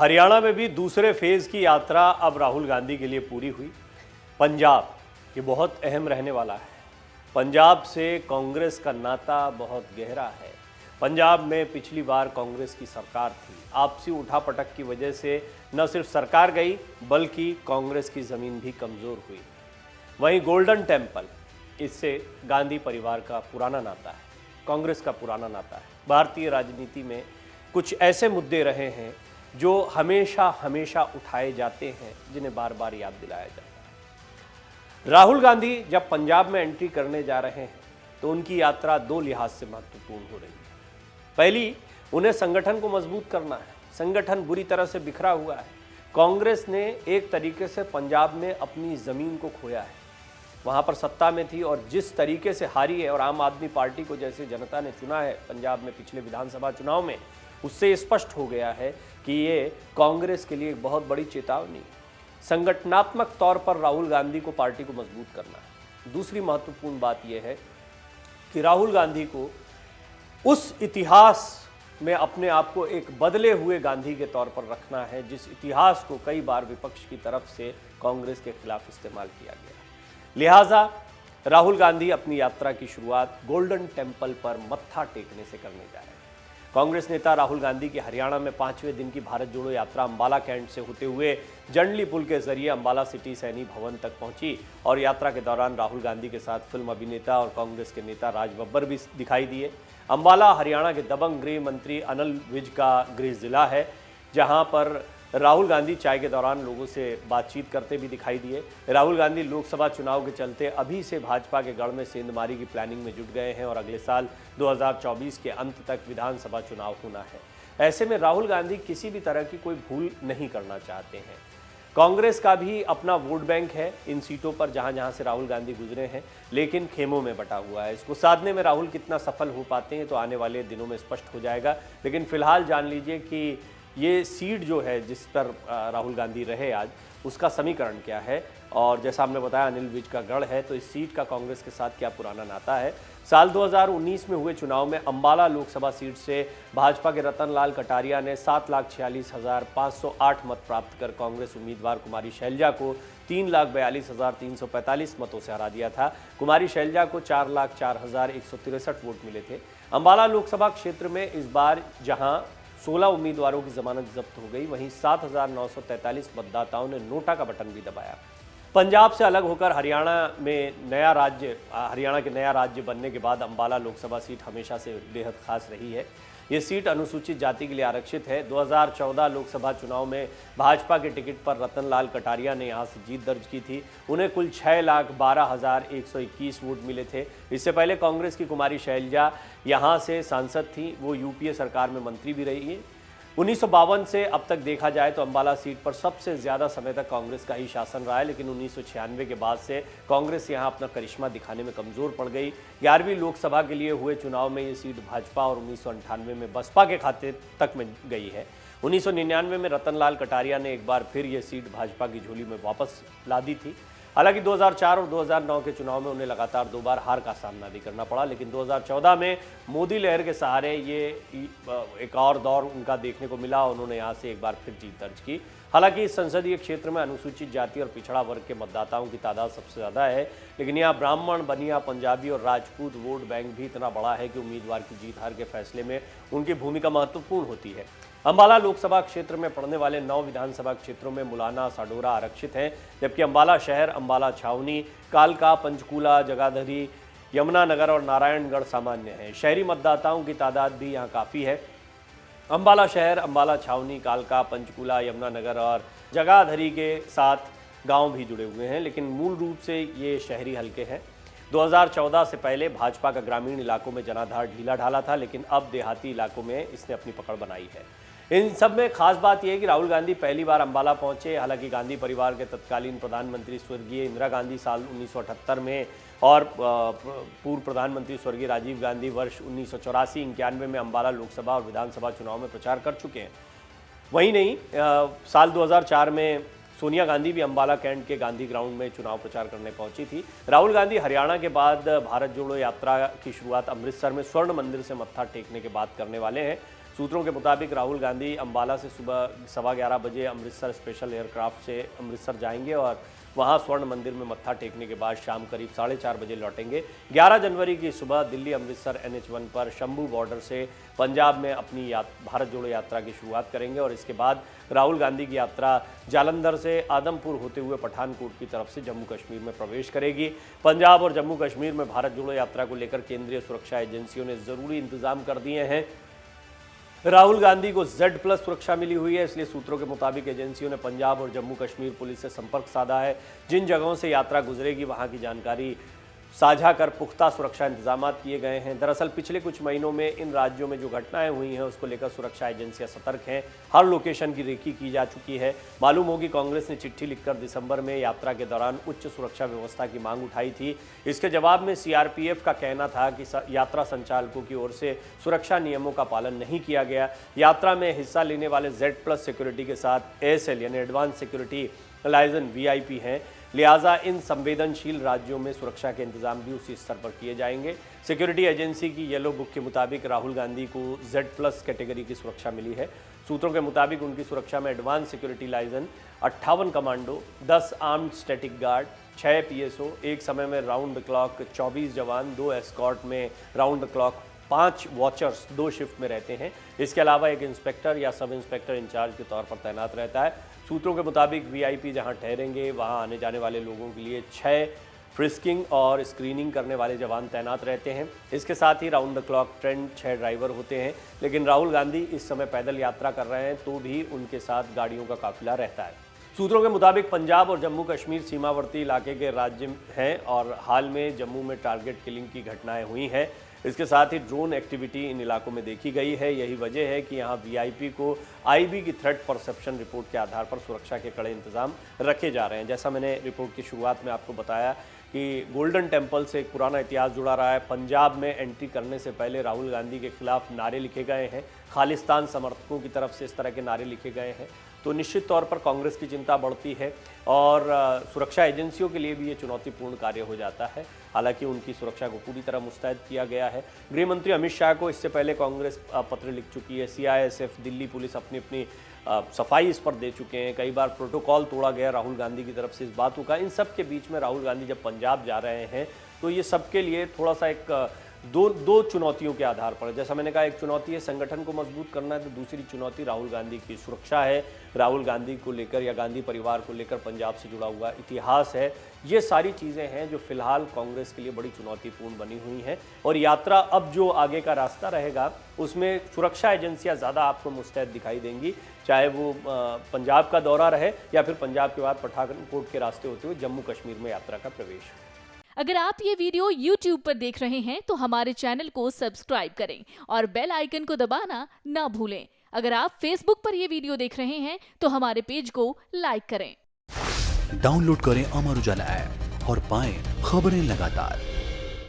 हरियाणा में भी दूसरे फेज की यात्रा अब राहुल गांधी के लिए पूरी हुई। पंजाब ये बहुत अहम रहने वाला है। पंजाब से कांग्रेस का नाता बहुत गहरा है। पंजाब में पिछली बार कांग्रेस की सरकार थी। आपसी उठापटक की वजह से न सिर्फ सरकार गई बल्कि कांग्रेस की ज़मीन भी कमज़ोर हुई। वहीं गोल्डन टेम्पल, इससे गांधी परिवार का पुराना नाता है, कांग्रेस का पुराना नाता है। भारतीय राजनीति में कुछ ऐसे मुद्दे रहे हैं जो हमेशा हमेशा उठाए जाते हैं, जिन्हें बार बार याद दिलाया जाता है। राहुल गांधी जब पंजाब में एंट्री करने जा रहे हैं तो उनकी यात्रा दो लिहाज से महत्वपूर्ण हो रही है। पहली, उन्हें संगठन को मजबूत करना है। संगठन बुरी तरह से बिखरा हुआ है। कांग्रेस ने एक तरीके से पंजाब में अपनी ज़मीन को खोया है। वहाँ पर सत्ता में थी और जिस तरीके से हारी है, और आम आदमी पार्टी को जैसे जनता ने चुना है पंजाब में पिछले विधानसभा चुनाव में, उससे स्पष्ट हो गया है कि ये कांग्रेस के लिए एक बहुत बड़ी चेतावनी है। संगठनात्मक तौर पर राहुल गांधी को पार्टी को मजबूत करना है। दूसरी महत्वपूर्ण बात यह है कि राहुल गांधी को उस इतिहास में अपने आप को एक बदले हुए गांधी के तौर पर रखना है, जिस इतिहास को कई बार विपक्ष की तरफ से कांग्रेस के खिलाफ इस्तेमाल किया गया। लिहाजा राहुल गांधी अपनी यात्रा की शुरुआत गोल्डन टेम्पल पर मत्था टेकने से करने जा रहे हैं। कांग्रेस नेता राहुल गांधी की हरियाणा में 5वें दिन की भारत जोड़ो यात्रा अंबाला कैंट से होते हुए जंडली पुल के जरिए अंबाला सिटी सैनी भवन तक पहुंची और यात्रा के दौरान राहुल गांधी के साथ फिल्म अभिनेता और कांग्रेस के नेता राज बब्बर भी दिखाई दिए। अंबाला हरियाणा के दबंग गृह मंत्री अनिल विज का गृह जिला है, जहां पर राहुल गांधी चाय के दौरान लोगों से बातचीत करते भी दिखाई दिए। राहुल गांधी लोकसभा चुनाव के चलते अभी से भाजपा के गढ़ में सेंधमारी की प्लानिंग में जुट गए हैं और अगले साल 2024 के अंत तक विधानसभा चुनाव होना है। ऐसे में राहुल गांधी किसी भी तरह की कोई भूल नहीं करना चाहते हैं। कांग्रेस का भी अपना वोट बैंक है इन सीटों पर जहां जहां से राहुल गांधी गुजरे हैं, लेकिन खेमों में बटा हुआ है। इसको साधने में राहुल कितना सफल हो पाते हैं तो आने वाले दिनों में स्पष्ट हो जाएगा। लेकिन फिलहाल जान लीजिए कि ये सीट जो है जिस पर राहुल गांधी रहे आज, उसका समीकरण क्या है। और जैसा हमने बताया अनिल विज का गढ़ है, तो इस सीट का कांग्रेस के साथ क्या पुराना नाता है। साल 2019 में हुए चुनाव में अंबाला लोकसभा सीट से भाजपा के रतन लाल कटारिया ने 7,46,508 मत प्राप्त कर कांग्रेस उम्मीदवार कुमारी शैलजा को 3,42,345 मतों से हरा दिया था। कुमारी शैलजा को 4,04,163 वोट मिले थे। अंबाला लोकसभा क्षेत्र में इस बार जहां 16 उम्मीदवारों की जमानत जब्त हो गई, वहीं 7,943 मतदाताओं ने नोटा का बटन भी दबाया। पंजाब से अलग होकर हरियाणा के नया राज्य बनने के बाद अंबाला लोकसभा सीट हमेशा से बेहद खास रही है। ये सीट अनुसूचित जाति के लिए आरक्षित है। 2014 लोकसभा चुनाव में भाजपा के टिकट पर रतन लाल कटारिया ने यहां से जीत दर्ज की थी। उन्हें कुल 6,12,121 वोट मिले थे। इससे पहले कांग्रेस की कुमारी शैलजा यहां से सांसद थी, वो यूपीए सरकार में मंत्री भी रही है। 1952 से अब तक देखा जाए तो अंबाला सीट पर सबसे ज़्यादा समय तक कांग्रेस का ही शासन रहा है, लेकिन 1996 के बाद से कांग्रेस यहां अपना करिश्मा दिखाने में कमज़ोर पड़ गई। 11वीं लोकसभा के लिए हुए चुनाव में ये सीट भाजपा और 1998 में बसपा के खाते तक में गई है। 1999 में रतन लाल कटारिया ने एक बार फिर ये सीट भाजपा की झोली में वापस ला दी थी। हालांकि 2004 और 2009 के चुनाव में उन्हें लगातार 2 बार हार का सामना भी करना पड़ा, लेकिन 2014 में मोदी लहर के सहारे ये एक और दौर उनका देखने को मिला। उन्होंने यहाँ से एक बार फिर जीत दर्ज की। हालांकि इस संसदीय क्षेत्र में अनुसूचित जाति और पिछड़ा वर्ग के मतदाताओं की तादाद सबसे ज़्यादा है, लेकिन यहाँ ब्राह्मण, बनिया, पंजाबी और राजपूत वोट बैंक भी इतना बड़ा है कि उम्मीदवार की जीत हार के फैसले में उनकी भूमिका महत्वपूर्ण होती है। अंबाला लोकसभा क्षेत्र में पड़ने वाले 9 विधानसभा क्षेत्रों में मुलाना, साडोरा आरक्षित हैं, जबकि अंबाला शहर, अंबाला छावनी, कालका, पंचकूला, जगाधरी, यमुनानगर और नारायणगढ़ सामान्य हैं। शहरी मतदाताओं की तादाद भी यहाँ काफ़ी है। अंबाला शहर, अंबाला छावनी, कालका, पंचकूला, यमुनानगर और जगाधरी के साथ गांव भी जुड़े हुए हैं, लेकिन मूल रूप से ये शहरी हलके हैं। 2014 से पहले भाजपा का ग्रामीण इलाकों में जनाधार ढीला ढाला था, लेकिन अब देहाती इलाकों में इसने अपनी पकड़ बनाई है। इन सब में खास बात यह है कि राहुल गांधी पहली बार अंबाला पहुंचे। हालांकि गांधी परिवार के तत्कालीन प्रधानमंत्री स्वर्गीय इंदिरा गांधी साल 1978 में और पूर्व प्रधानमंत्री स्वर्गीय राजीव गांधी वर्ष 1984-91 में अंबाला लोकसभा और विधानसभा चुनाव में प्रचार कर चुके हैं। वहीं नहीं, साल 2004 में सोनिया गांधी भी अंबाला कैंट के गांधी ग्राउंड में चुनाव प्रचार करने पहुंची थी। राहुल गांधी हरियाणा के बाद भारत जोड़ो यात्रा की शुरुआत अमृतसर में स्वर्ण मंदिर से मत्था टेकने के बाद करने वाले हैं। सूत्रों के मुताबिक राहुल गांधी अंबाला से सुबह 11:15 बजे अमृतसर स्पेशल एयरक्राफ्ट से अमृतसर जाएंगे और वहां स्वर्ण मंदिर में मत्था टेकने के बाद शाम करीब 4:30 बजे लौटेंगे। 11 जनवरी की सुबह दिल्ली अमृतसर NH1 पर शंभू बॉर्डर से पंजाब में अपनी भारत जोड़ो यात्रा की शुरुआत करेंगे और इसके बाद राहुल गांधी की यात्रा जालंधर से आदमपुर होते हुए पठानकोट की तरफ से जम्मू कश्मीर में प्रवेश करेगी। पंजाब और जम्मू कश्मीर में भारत जोड़ो यात्रा को लेकर केंद्रीय सुरक्षा एजेंसियों ने जरूरी इंतजाम कर दिए हैं। राहुल गांधी को Z+ सुरक्षा मिली हुई है, इसलिए सूत्रों के मुताबिक एजेंसियों ने पंजाब और जम्मू कश्मीर पुलिस से संपर्क साधा है। जिन जगहों से यात्रा गुजरेगी वहां की जानकारी साझा कर पुख्ता सुरक्षा इंतजाम किए गए हैं। दरअसल पिछले कुछ महीनों में इन राज्यों में जो घटनाएं हुई हैं उसको लेकर सुरक्षा एजेंसियां सतर्क हैं। हर लोकेशन की रेकी की जा चुकी है। मालूम होगी कांग्रेस ने चिट्ठी लिखकर दिसंबर में यात्रा के दौरान उच्च सुरक्षा व्यवस्था की मांग उठाई थी। इसके जवाब में CRPF का कहना था कि यात्रा संचालकों की ओर से सुरक्षा नियमों का पालन नहीं किया गया। यात्रा में हिस्सा लेने वाले Z+ सिक्योरिटी के साथ ASL यानी एडवांस सिक्योरिटी लाइजन VIP हैं, लिहाजा इन संवेदनशील राज्यों में सुरक्षा के इंतजाम भी उसी स्तर पर किए जाएंगे। सिक्योरिटी एजेंसी की येलो बुक के मुताबिक राहुल गांधी को Z+ कैटेगरी की सुरक्षा मिली है। सूत्रों के मुताबिक उनकी सुरक्षा में advance security liaison, 58 commando, 10 armed static guard, 6 PSO, एक समय में राउंड द क्लॉक 24 जवान, 2 एस्कॉर्ट में round the clock 5 watchers 2 shift में रहते हैं। इसके अलावा एक इंस्पेक्टर या सब इंस्पेक्टर इंचार्ज के तौर पर तैनात रहता है। सूत्रों के मुताबिक VIP जहां ठहरेंगे वहां आने जाने वाले लोगों के लिए 6 फ्रिस्किंग और स्क्रीनिंग करने वाले जवान तैनात रहते हैं। इसके साथ ही round the clock trained 6 driver होते हैं। लेकिन राहुल गांधी इस समय पैदल यात्रा कर रहे हैं तो भी उनके साथ गाड़ियों का काफिला रहता है। सूत्रों के मुताबिक पंजाब और जम्मू कश्मीर सीमावर्ती इलाके के राज्य हैं और हाल में जम्मू में टारगेट किलिंग की घटनाएं हुई हैं। इसके साथ ही ड्रोन एक्टिविटी इन इलाकों में देखी गई है। यही वजह है कि यहाँ VIP को IB की थ्रेट परसेप्शन रिपोर्ट के आधार पर सुरक्षा के कड़े इंतजाम रखे जा रहे हैं। जैसा मैंने रिपोर्ट की शुरुआत में आपको बताया कि गोल्डन टेम्पल से एक पुराना इतिहास जुड़ा रहा है। पंजाब में एंट्री करने से पहले राहुल गांधी के खिलाफ नारे लिखे गए हैं, खालिस्तान समर्थकों की तरफ से इस तरह के नारे लिखे गए हैं। तो निश्चित तौर पर कांग्रेस की चिंता बढ़ती है और सुरक्षा एजेंसियों के लिए भी ये चुनौतीपूर्ण कार्य हो जाता है। हालांकि उनकी सुरक्षा को पूरी तरह मुस्तैद किया गया है। गृह मंत्री अमित शाह को इससे पहले कांग्रेस पत्र लिख चुकी है। CISF, दिल्ली पुलिस अपनी सफाई इस पर दे चुके हैं। कई बार प्रोटोकॉल तोड़ा गया राहुल गांधी की तरफ से इस बातों का। इन सब के बीच में राहुल गांधी जब पंजाब जा रहे हैं तो ये सबके लिए थोड़ा सा एक दो चुनौतियों के आधार पर, जैसा मैंने कहा, एक चुनौती है संगठन को मजबूत करना है तो दूसरी चुनौती राहुल गांधी की सुरक्षा है। राहुल गांधी को लेकर या गांधी परिवार को लेकर पंजाब से जुड़ा हुआ इतिहास है। ये सारी चीज़ें हैं जो फिलहाल कांग्रेस के लिए बड़ी चुनौतीपूर्ण बनी हुई हैं और यात्रा अब जो आगे का रास्ता रहेगा उसमें सुरक्षा एजेंसियां ज़्यादा आपको मुस्तैद दिखाई देंगी, चाहे वो पंजाब का दौरा रहे या फिर पंजाब के बाद पठानकोट के रास्ते होते हुए जम्मू कश्मीर में यात्रा का प्रवेश। अगर आप ये वीडियो YouTube पर देख रहे हैं तो हमारे चैनल को सब्सक्राइब करें और बेल आइकन को दबाना ना भूलें। अगर आप Facebook पर ये वीडियो देख रहे हैं तो हमारे पेज को लाइक करें। डाउनलोड करें अमर उजाला ऐप और पाएं खबरें लगातार।